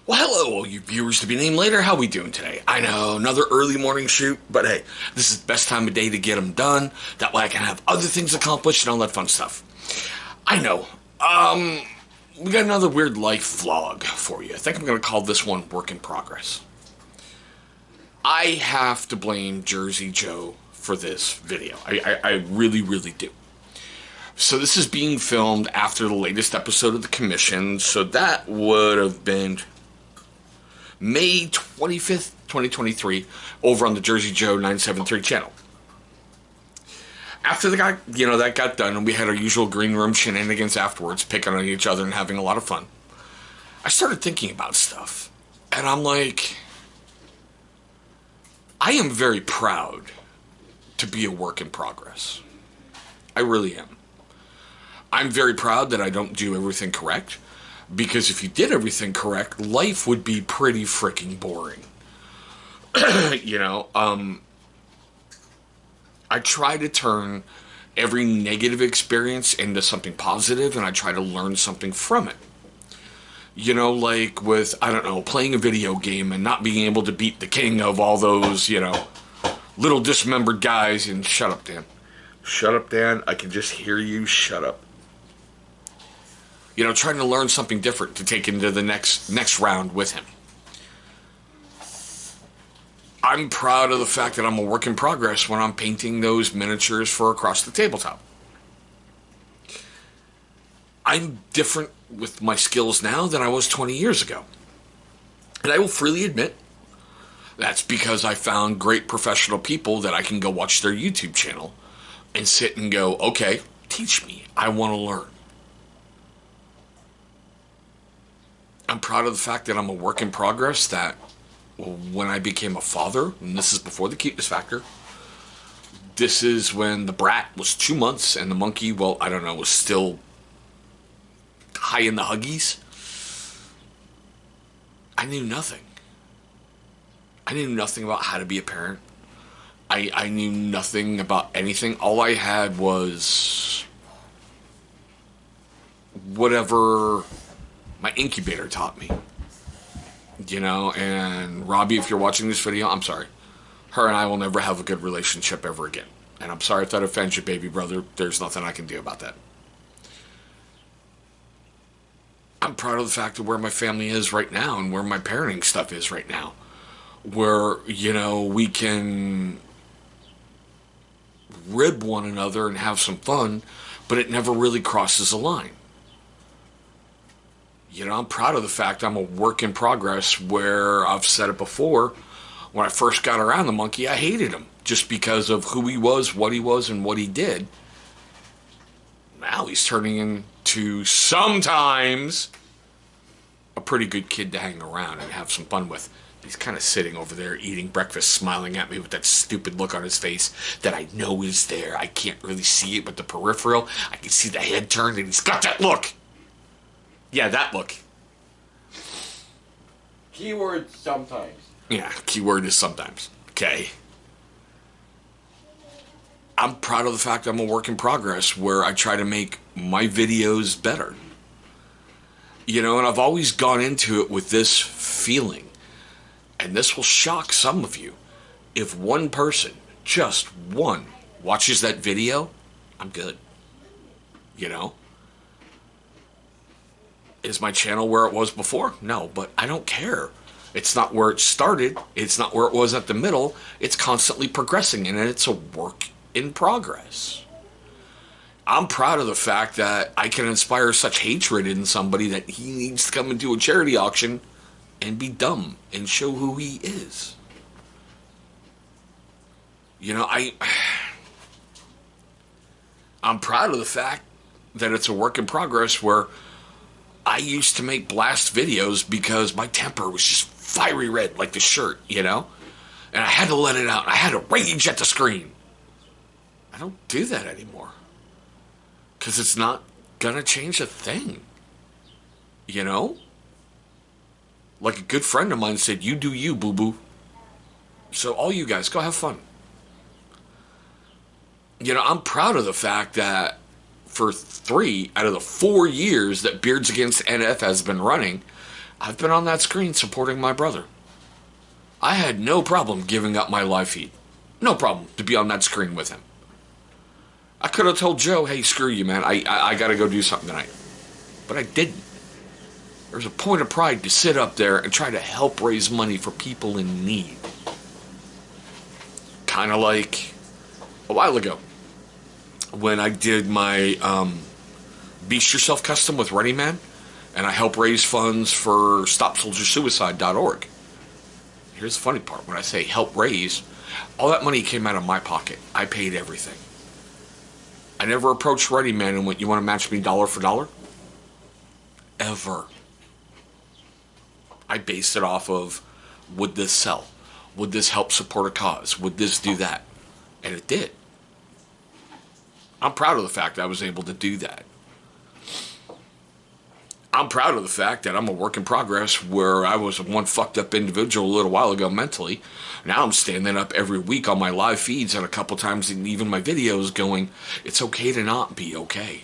Well, hello, all you viewers to be named later. How we doing today? I know, another early morning shoot, but hey, this is the best time of day to get them done. That way I can have other things accomplished and all that fun stuff. I know. We got another weird life vlog for you. I think I'm going to call this one Work in Progress. I have to blame Jersey Joe for this video. I really, really do. So this is being filmed after the latest episode of The Commission, so that would have been May 25th, 2023, over on the Jersey Joe 973 channel. After that got done, and we had our usual green room shenanigans afterwards, picking on each other and having a lot of fun, I started thinking about stuff. And I'm like, I am very proud to be a work in progress. I really am. I'm very proud that I don't do everything correct. Because if you did everything correct, life would be pretty freaking boring. I try to turn every negative experience into something positive, and I try to learn something from it. Like with, I don't know, playing a video game and not being able to beat the king of all those, little dismembered guys. And shut up, Dan. Shut up, Dan. I can just hear you. Shut up. Trying to learn something different to take into the next round with him. I'm proud of the fact that I'm a work in progress when I'm painting those miniatures for Across the Tabletop. I'm different with my skills now than I was 20 years ago. And I will freely admit that's because I found great professional people that I can go watch their YouTube channel and sit and go, okay, teach me. I want to learn. I'm proud of the fact that I'm a work in progress, that when I became a father, and this is before the cuteness factor, this is when the brat was 2 months and the monkey, well, I don't know, was still high in the huggies. I knew nothing. I knew nothing about how to be a parent. I knew nothing about anything. All I had was whatever my incubator taught me. And Robbie, if you're watching this video, I'm sorry. Her and I will never have a good relationship ever again. And I'm sorry if that offends you, baby brother. There's nothing I can do about that. I'm proud of the fact of where my family is right now and where my parenting stuff is right now. Where, we can rib one another and have some fun, but it never really crosses a line. I'm proud of the fact I'm a work in progress where I've said it before. When I first got around the monkey, I hated him just because of who he was, and what he did. Now he's turning into sometimes a pretty good kid to hang around and have some fun with. He's kind of sitting over there eating breakfast, smiling at me with that stupid look on his face that I know is there. I can't really see it with the peripheral. I can see the head turned and he's got that look. Yeah, that look. Keyword sometimes. Yeah, keyword is sometimes. Okay. I'm proud of the fact I'm a work in progress where I try to make my videos better. And I've always gone into it with this feeling. And this will shock some of you. If one person, just one, watches that video, I'm good. Is my channel where it was before? No, but I don't care. It's not where it started. It's not where it was at the middle. It's constantly progressing, and it's a work in progress. I'm proud of the fact that I can inspire such hatred in somebody that he needs to come into a charity auction and be dumb and show who he is. I'm proud of the fact that it's a work in progress where I used to make blast videos because my temper was just fiery red like the shirt, And I had to let it out. I had to rage at the screen. I don't do that anymore. Because it's not going to change a thing. Like a good friend of mine said, you do you, boo-boo. So all you guys, go have fun. I'm proud of the fact that for 3 out of the 4 years that Beards Against NF has been running, I've been on that screen supporting my brother. I had no problem giving up my live feed. No problem to be on that screen with him. I could have told Joe, hey, screw you, man. I got to go do something tonight. But I didn't. There's a point of pride to sit up there and try to help raise money for people in need. Kind of like a while ago when I did my Beast Yourself custom with Running Man, and I help raise funds for StopSoldierSuicide.org. Here's the funny part. When I say help raise, all that money came out of my pocket. I paid everything. I never approached Running Man and went, you want to match me dollar for dollar? Ever. I based it off of, would this sell? Would this help support a cause? Would this do that? And it did. I'm proud of the fact that I was able to do that. I'm proud of the fact that I'm a work in progress where I was one fucked up individual a little while ago mentally. Now I'm standing up every week on my live feeds and a couple times in even my videos going, it's okay to not be okay.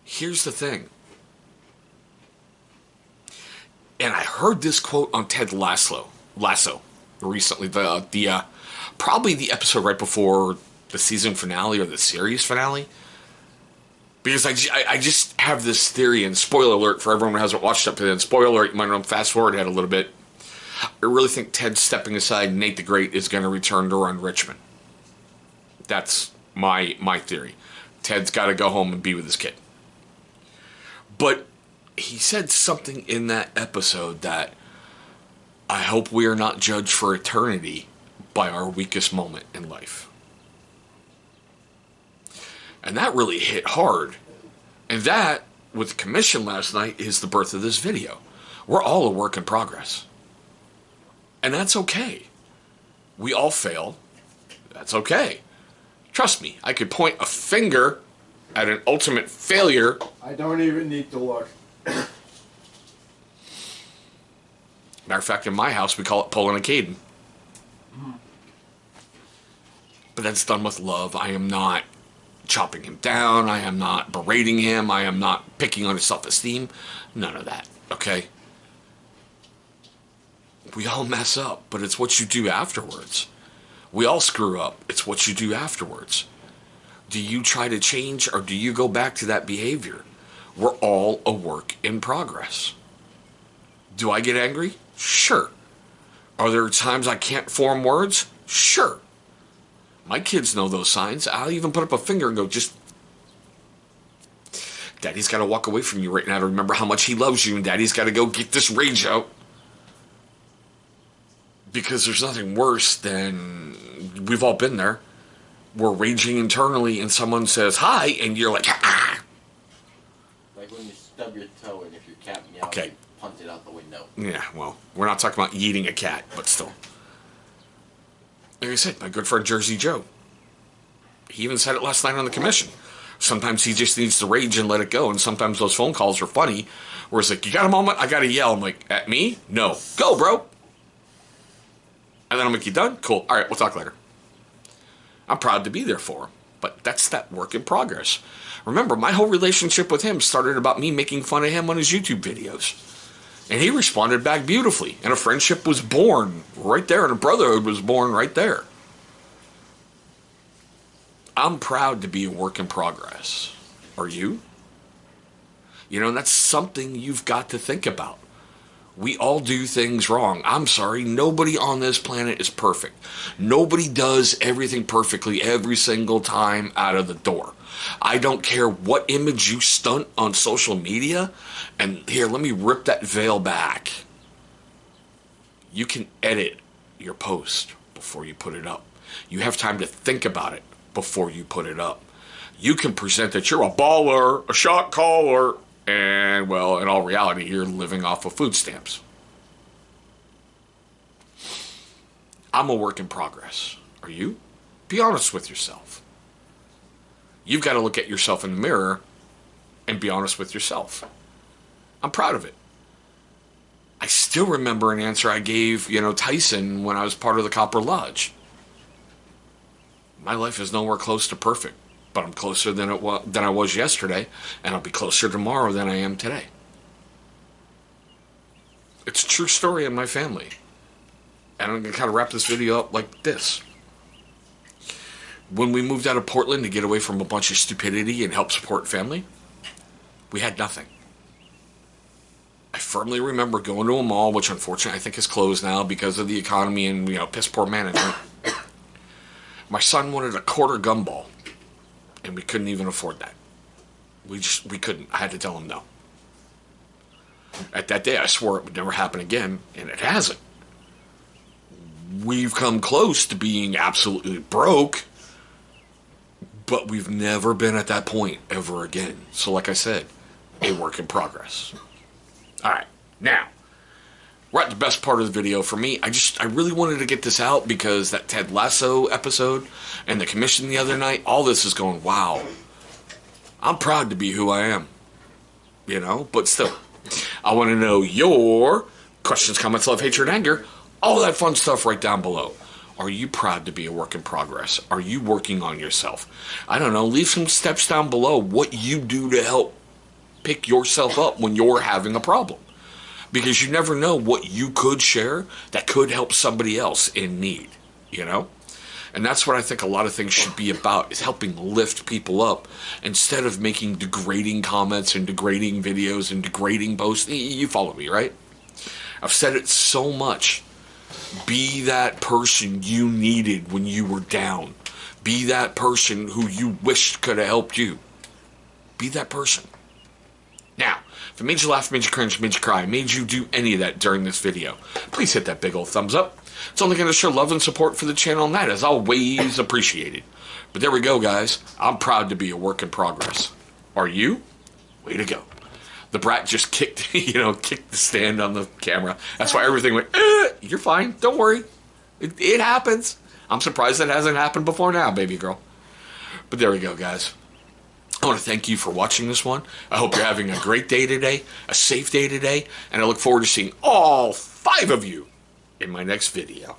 Here's the thing. And I heard this quote on Ted Lasso recently, probably the episode right before the season finale or the series finale. Because I just have this theory, and spoiler alert for everyone who hasn't watched up to then, spoiler alert, you might want to fast forward ahead a little bit. I really think Ted stepping aside, Nate the Great is going to return to run Richmond. That's my theory. Ted's got to go home and be with his kid. But he said something in that episode that I hope we are not judged for eternity by our weakest moment in life. And that really hit hard. And that, with the commission last night, is the birth of this video. We're all a work in progress. And that's okay. We all fail. That's okay. Trust me, I could point a finger at an ultimate failure. I don't even need to look. Matter of fact, in my house, we call it pulling a Caden. But that's done with love. I am not chopping him down. I am not berating him. I am not picking on his self-esteem. None of that, okay? We all mess up, but it's what you do afterwards. We all screw up. It's what you do afterwards. Do you try to change or do you go back to that behavior? We're all a work in progress. Do I get angry? Sure. Are there times I can't form words? Sure. My kids know those signs. I'll even put up a finger and go, Daddy's got to walk away from you right now to remember how much he loves you, and Daddy's got to go get this rage out. Because there's nothing worse than, we've all been there, we're raging internally and someone says hi, and you're like, ah. Like when you stub your toe and if your cat meows, Okay. you punt it out the window. Yeah, well, we're not talking about eating a cat, but still. Like I said, my good friend Jersey Joe, he even said it last night on the commission. Sometimes he just needs to rage and let it go, and sometimes those phone calls are funny, where it's like, you got a moment? I got to yell. I'm like, at me? No. Go, bro. And then I'm like, you done? Cool. All right, we'll talk later. I'm proud to be there for him, but that's that work in progress. Remember, my whole relationship with him started about me making fun of him on his YouTube videos. And he responded back beautifully. And a friendship was born right there. And a brotherhood was born right there. I'm proud to be a work in progress. Are you? You know, and that's something you've got to think about. We all do things wrong. I'm sorry, nobody on this planet is perfect. Nobody does everything perfectly every single time out of the door. I don't care what image you stunt on social media. And here, let me rip that veil back. You can edit your post before you put it up. You have time to think about it before you put it up. You can present that you're a baller, a shot caller, and, well, in all reality, you're living off of food stamps. I'm a work in progress. Are you? Be honest with yourself. You've got to look at yourself in the mirror and be honest with yourself. I'm proud of it. I still remember an answer I gave, Tyson when I was part of the Copper Lodge. My life is nowhere close to perfect, but I'm closer than I was yesterday, and I'll be closer tomorrow than I am today. It's a true story in my family. And I'm going to kind of wrap this video up like this. When we moved out of Portland to get away from a bunch of stupidity and help support family, we had nothing. I firmly remember going to a mall, which unfortunately I think is closed now because of the economy and, piss poor management. My son wanted a quarter gumball, and we couldn't even afford that. We couldn't. I had to tell him no. At that day, I swore it would never happen again, and it hasn't. We've come close to being absolutely broke, but we've never been at that point ever again. So like I said, a work in progress. All right, now, we're at the best part of the video for me. I really wanted to get this out because that Ted Lasso episode and the commission the other night, all this is going, wow, I'm proud to be who I am, but still, I want to know your questions, comments, love, hatred, anger, all that fun stuff right down below. Are you proud to be a work in progress? Are you working on yourself? I don't know, leave some steps down below what you do to help pick yourself up when you're having a problem. Because you never know what you could share that could help somebody else in need, And that's what I think a lot of things should be about, is helping lift people up instead of making degrading comments and degrading videos and degrading posts. You follow me, right? I've said it so much. Be that person you needed when you were down. Be that person who you wished could have helped you. Be that person. Now, if it made you laugh, made you cringe, made you cry, made you do any of that during this video, please hit that big old thumbs up. It's only going to show love and support for the channel, and that is always appreciated. But there we go, guys. I'm proud to be a work in progress. Are you? Way to go. The brat just kicked the stand on the camera. That's why everything went, you're fine. Don't worry. It happens. I'm surprised that hasn't happened before now, baby girl. But there we go, guys. I want to thank you for watching this one. I hope you're having a great day today, a safe day today, and I look forward to seeing all 5 of you in my next video.